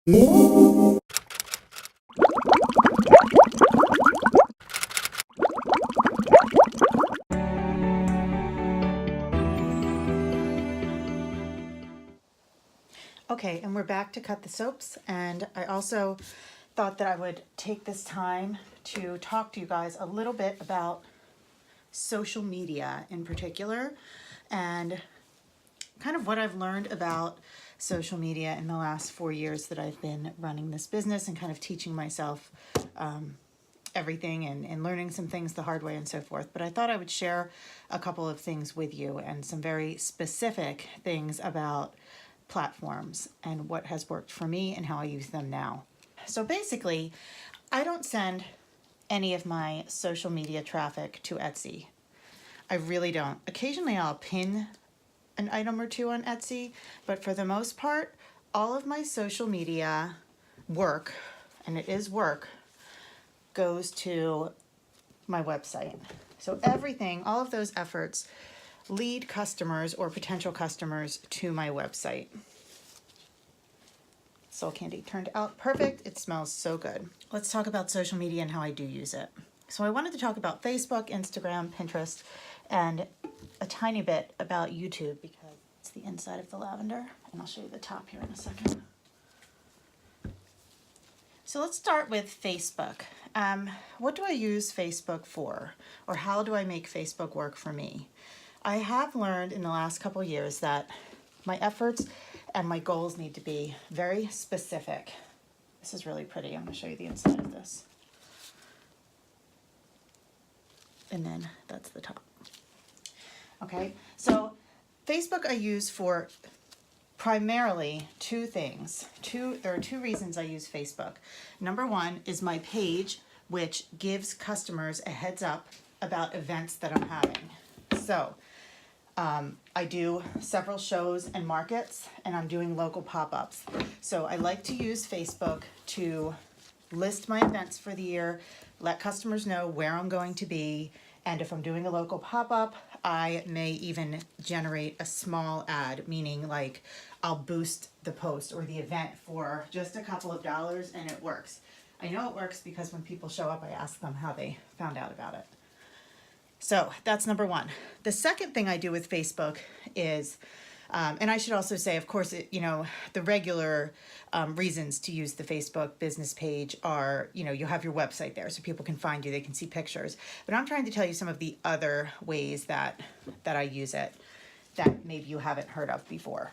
Okay, and we're back to cut the soaps, and I also thought that I would take this time to talk to you guys a little bit about social media in particular, and kind of what I've learned about social media in the last 4 years that I've been running this business and kind of teaching myself everything and learning some things the hard way and so forth. But I thought I would share a couple of things with you and some very specific things about platforms and what has worked for me and how I use them now. So basically, I don't send any of my social media traffic to Etsy. I really don't. Occasionally I'll pin an item or two on Etsy, but for the most part, all of my social media work, and it is work, goes to my website. So everything, all of those efforts lead customers or potential customers to my website. Soul Candy turned out perfect. It smells so good. Let's talk about social media and how I do use it. So I wanted to talk about Facebook, Instagram, Pinterest, and a tiny bit about YouTube because it's the inside of the lavender, and I'll show you the top here in a second. So let's start with Facebook. What do I use Facebook for, or how do I make Facebook work for me? I have learned in the last couple years that my efforts and my goals need to be very specific. This is really pretty. I'm going to show you the inside of this. And then that's the top. Okay, so Facebook I use for primarily two things. There are two reasons I use Facebook. Number one is my page, which gives customers a heads up about events that I'm having. So I do several shows and markets, and I'm doing local pop-ups. So I like to use Facebook to list my events for the year, let customers know where I'm going to be, and if I'm doing a local pop-up, I may even generate a small ad, meaning like I'll boost the post or the event for just a couple of dollars, and it works. I know it works because when people show up, I ask them how they found out about it. So that's number one. The second thing I do with Facebook is, and I should also say, of course, the regular reasons to use the Facebook business page are, you have your website there so people can find you, they can see pictures. But I'm trying to tell you some of the other ways that I use it that maybe you haven't heard of before.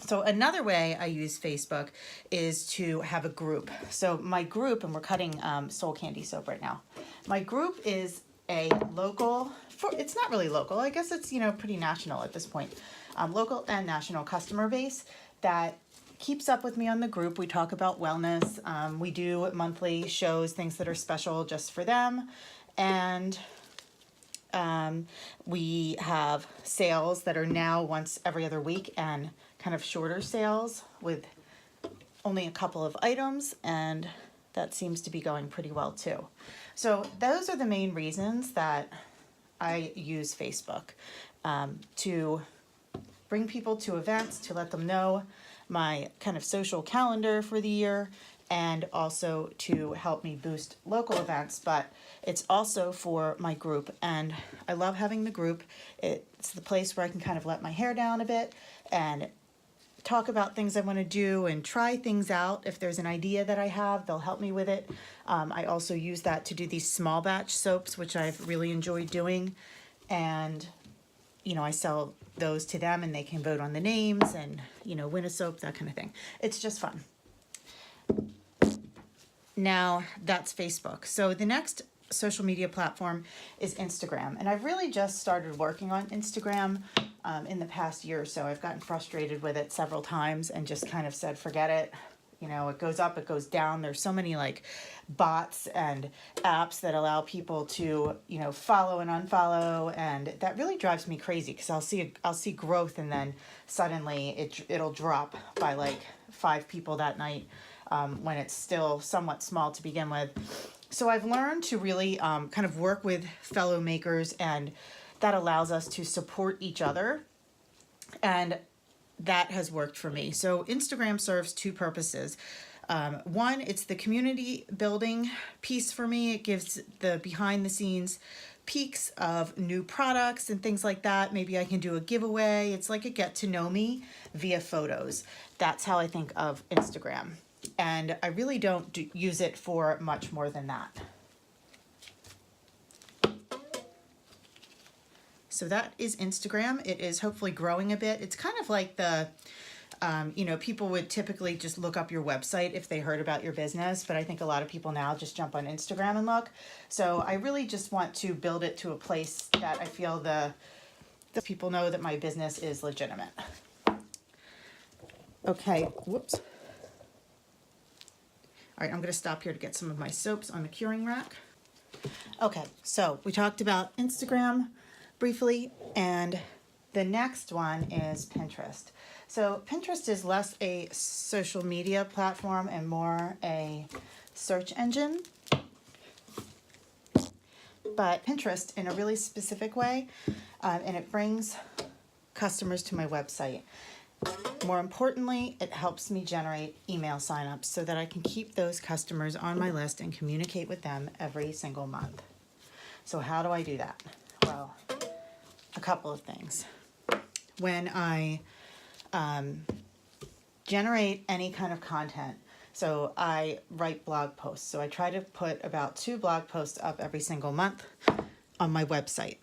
So another way I use Facebook is to have a group. So my group, and we're cutting Soul Candy soap right now. My group is a local, it's not really local, I guess it's, pretty national at this point. Local and national customer base that keeps up with me on the group. We talk about wellness. We do monthly shows, things that are special just for them. And we have sales that are now once every other week and kind of shorter sales with only a couple of items, and that seems to be going pretty well too. So those are the main reasons that I use Facebook, to bring people to events, to let them know my kind of social calendar for the year, and also to help me boost local events, but it's also for my group, and I love having the group. It's the place where I can kind of let my hair down a bit and talk about things I want to do and try things out. If there's an idea that I have, they'll help me with it. I also use that to do these small batch soaps, which I've really enjoyed doing, and I sell those to them and they can vote on the names and win a soap, that kind of thing. It's just fun. Now that's Facebook. So the next social media platform is Instagram, and I've really just started working on Instagram in the past year or so. I've gotten frustrated with it several times and just kind of said, forget it. It goes up, it goes down. There's so many like bots and apps that allow people to, follow and unfollow. And that really drives me crazy because I'll see growth and then suddenly it'll drop by like 5 people that night when it's still somewhat small to begin with. So I've learned to really kind of work with fellow makers, and that allows us to support each other. And that has worked for me. So Instagram serves two purposes. One, it's the community building piece for me. It gives the behind the scenes peeks of new products and things like that. Maybe I can do a giveaway. It's like a get to know me via photos. That's how I think of Instagram. And I really don't use it for much more than that. So that is Instagram. It is hopefully growing a bit. It's kind of like the people would typically just look up your website if they heard about your business, but I think a lot of people now just jump on Instagram and look. So I really just want to build it to a place that I feel the people know that my business is legitimate. Okay, whoops. All right, I'm going to stop here to get some of my soaps on the curing rack. Okay, so we talked about Instagram briefly, and the next one is Pinterest. So Pinterest is less a social media platform and more a search engine. But Pinterest in a really specific way, and it brings customers to my website. More importantly, it helps me generate email signups so that I can keep those customers on my list and communicate with them every single month. So how do I do that? Well, a couple of things. When I generate any kind of content, so I write blog posts. So I try to put about 2 blog posts up every single month on my website.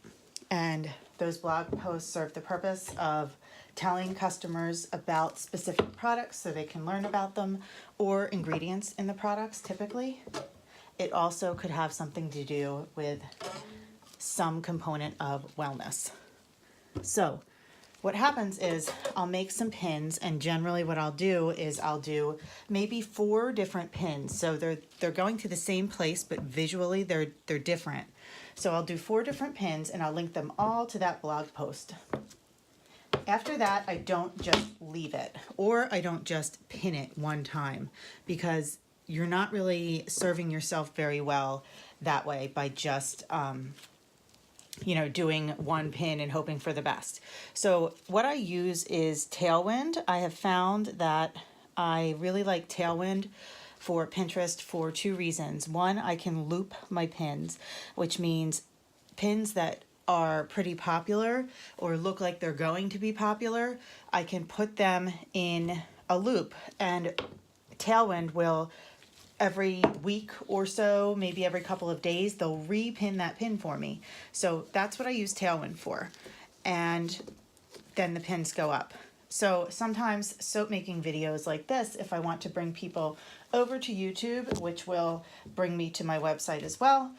And those blog posts serve the purpose of telling customers about specific products so they can learn about them, or ingredients in the products typically. It also could have something to do with some component of wellness. So what happens is I'll make some pins, and generally what I'll do is I'll do maybe 4 different pins. So they're going to the same place, but visually they're different. So I'll do 4 different pins and I'll link them all to that blog post. After that, I don't just leave it, or I don't just pin it one time, because you're not really serving yourself very well that way by just doing one pin and hoping for the best. So what I use is Tailwind. I have found that I really like Tailwind for Pinterest for 2 reasons. One, I can loop my pins, which means pins that are pretty popular or look like they're going to be popular, I can put them in a loop, and Tailwind will every week or so, maybe every couple of days, they'll repin that pin for me. So that's what I use Tailwind for. And then the pins go up. So sometimes soap making videos like this, if I want to bring people over to YouTube, which will bring me to my website as well,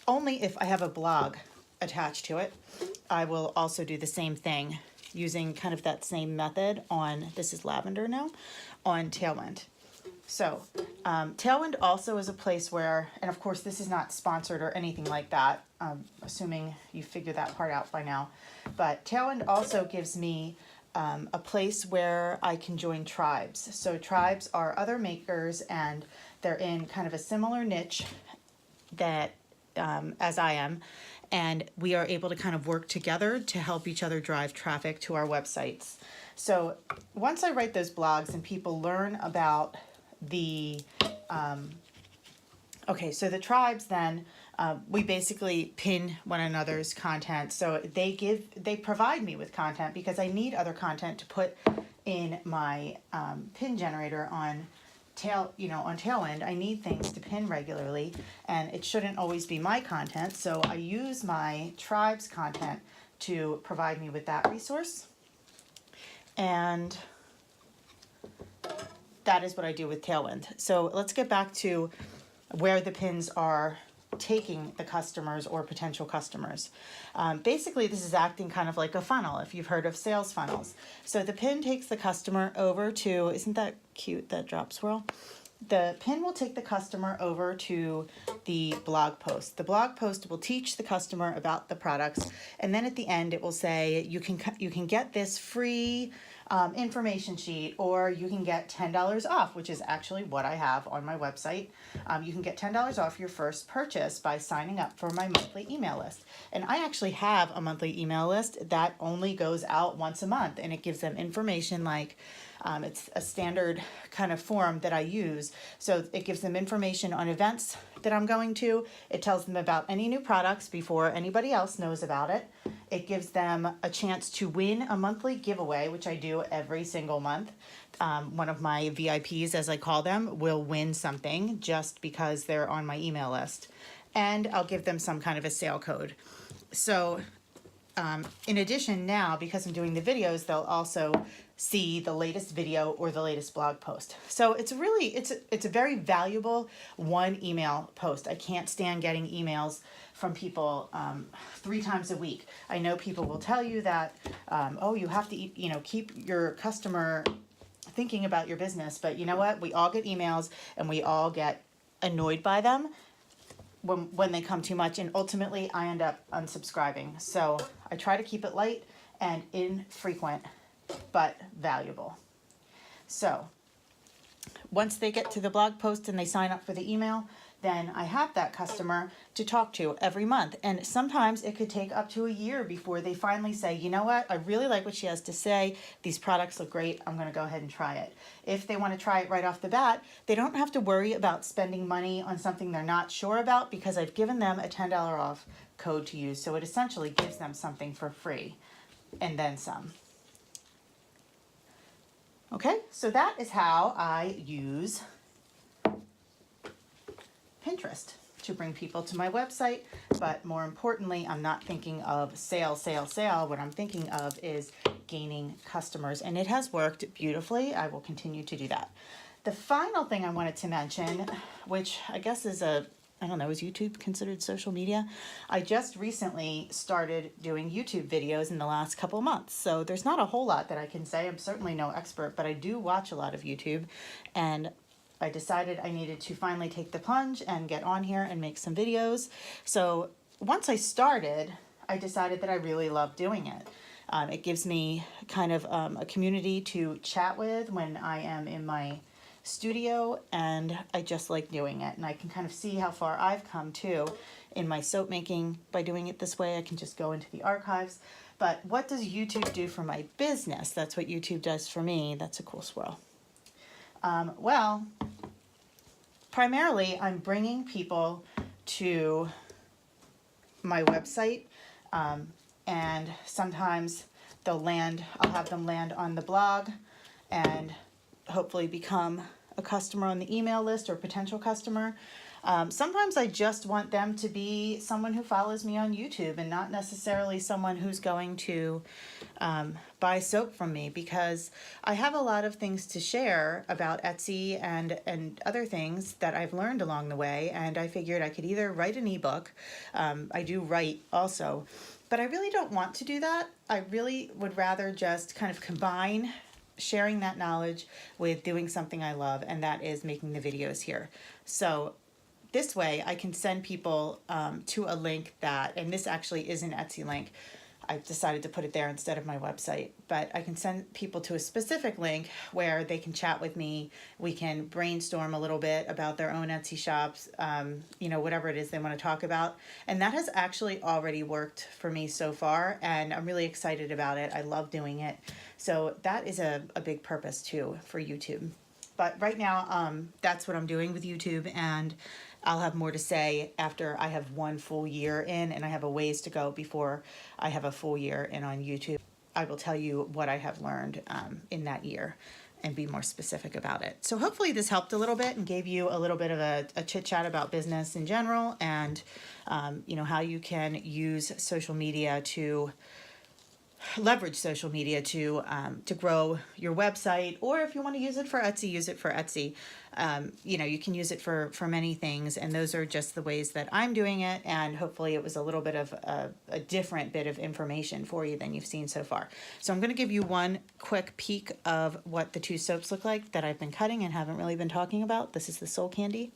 only if I have a blog attached to it, I will also do the same thing using kind of that same method on, this is lavender now, on Tailwind. So Tailwind also is a place where, and of course this is not sponsored or anything like that, assuming you figured that part out by now, but Tailwind also gives me a place where I can join tribes. So tribes are other makers, and they're in kind of a similar niche that as I am, and we are able to kind of work together to help each other drive traffic to our websites. So once I write those blogs and people learn about the so the tribes, then we basically pin one another's content. So they provide me with content because I need other content to put in my pin generator on Tailwind. I need things to pin regularly, and it shouldn't always be my content. So I use my tribe's content to provide me with that resource. And that is what I do with Tailwind. So let's get back to where the pins are taking the customers or potential customers. Basically, this is acting kind of like a funnel, if you've heard of sales funnels. So the pin takes the customer over to, isn't that cute, that drop swirl? The pin will take the customer over to the blog post. The blog post will teach the customer about the products, and then at the end it will say you can get this free information sheet, or you can get $10 off, which is actually what I have on my website. You can get $10 off your first purchase by signing up for my monthly email list. And I actually have a monthly email list that only goes out once a month, and it gives them information like it's a standard kind of form that I use. So it gives them information on events that I'm going to. It tells them about any new products before anybody else knows about it. It gives them a chance to win a monthly giveaway, which I do every single month. One of my VIPs, as I call them, will win something just because they're on my email list. And I'll give them some kind of a sale code. So in addition now, because I'm doing the videos, they'll also see the latest video or the latest blog post. So it's really, it's a very valuable one email post. I can't stand getting emails from people 3 times a week. I know people will tell you that, oh, you have to, keep your customer thinking about your business. But you know what? We all get emails and we all get annoyed by them when they come too much, and ultimately I end up unsubscribing. So I try to keep it light and infrequent, but valuable. So once they get to the blog post and they sign up for the email, then I have that customer to talk to every month. And sometimes it could take up to a year before they finally say, you know what, I really like what she has to say. These products look great. I'm going to go ahead and try it. If they want to try it right off the bat, they don't have to worry about spending money on something they're not sure about, because I've given them a $10 off code to use. So it essentially gives them something for free and then some. Okay, so that is how I use Pinterest to bring people to my website. But more importantly, I'm not thinking of sale. What I'm thinking of is gaining customers, and it has worked beautifully. I will continue to do that. The final thing I wanted to mention, which I guess is I don't know, is YouTube considered social media? I just recently started doing YouTube videos in the last couple months, so there's not a whole lot that I can say. I'm certainly no expert, but I do watch a lot of YouTube, and I decided I needed to finally take the plunge and get on here and make some videos. So once I started, I decided that I really love doing it. It gives me kind of a community to chat with when I am in my studio, and I just like doing it. And I can kind of see how far I've come too in my soap making by doing it this way. I can just go into the archives. But what does YouTube do for my business? That's what YouTube does for me. That's a cool swirl. Well, primarily I'm bringing people to my website, and sometimes I'll have them land on the blog and hopefully become a customer on the email list or potential customer. Sometimes I just want them to be someone who follows me on YouTube and not necessarily someone who's going to buy soap from me, because I have a lot of things to share about Etsy and other things that I've learned along the way, and I figured I could either write an ebook. I do write also, but I really don't want to do that. I really would rather just kind of combine sharing that knowledge with doing something I love, and that is making the videos here. So this way I can send people to a link and this actually is an Etsy link. I've decided to put it there instead of my website, but I can send people to a specific link where they can chat with me. We can brainstorm a little bit about their own Etsy shops, whatever it is they want to talk about. And that has actually already worked for me so far, and I'm really excited about it. I love doing it. So that is a big purpose too for YouTube. But right now, that's what I'm doing with YouTube, and I'll have more to say after I have one full year in, and I have a ways to go before I have a full year in on YouTube. I will tell you what I have learned in that year and be more specific about it. So hopefully this helped a little bit and gave you a little bit of a chit chat about business in general, and how you can use social media to leverage social media to grow your website, or if you want to use it for Etsy, use it for Etsy. You can use it for many things, and those are just the ways that I'm doing it, and hopefully it was a little bit of a different bit of information for you than you've seen so far. So I'm going to give you one quick peek of what the 2 soaps look like that I've been cutting and haven't really been talking about. This is the Soul Candy,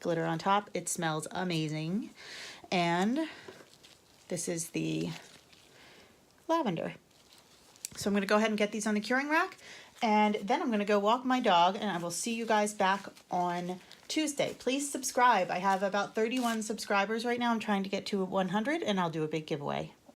glitter on top. It smells amazing. And this is the lavender. So I'm going to go ahead and get these on the curing rack, and then I'm going to go walk my dog, and I will see you guys back on Tuesday. Please subscribe. I have about 31 subscribers right now. I'm trying to get to 100, and I'll do a big giveaway.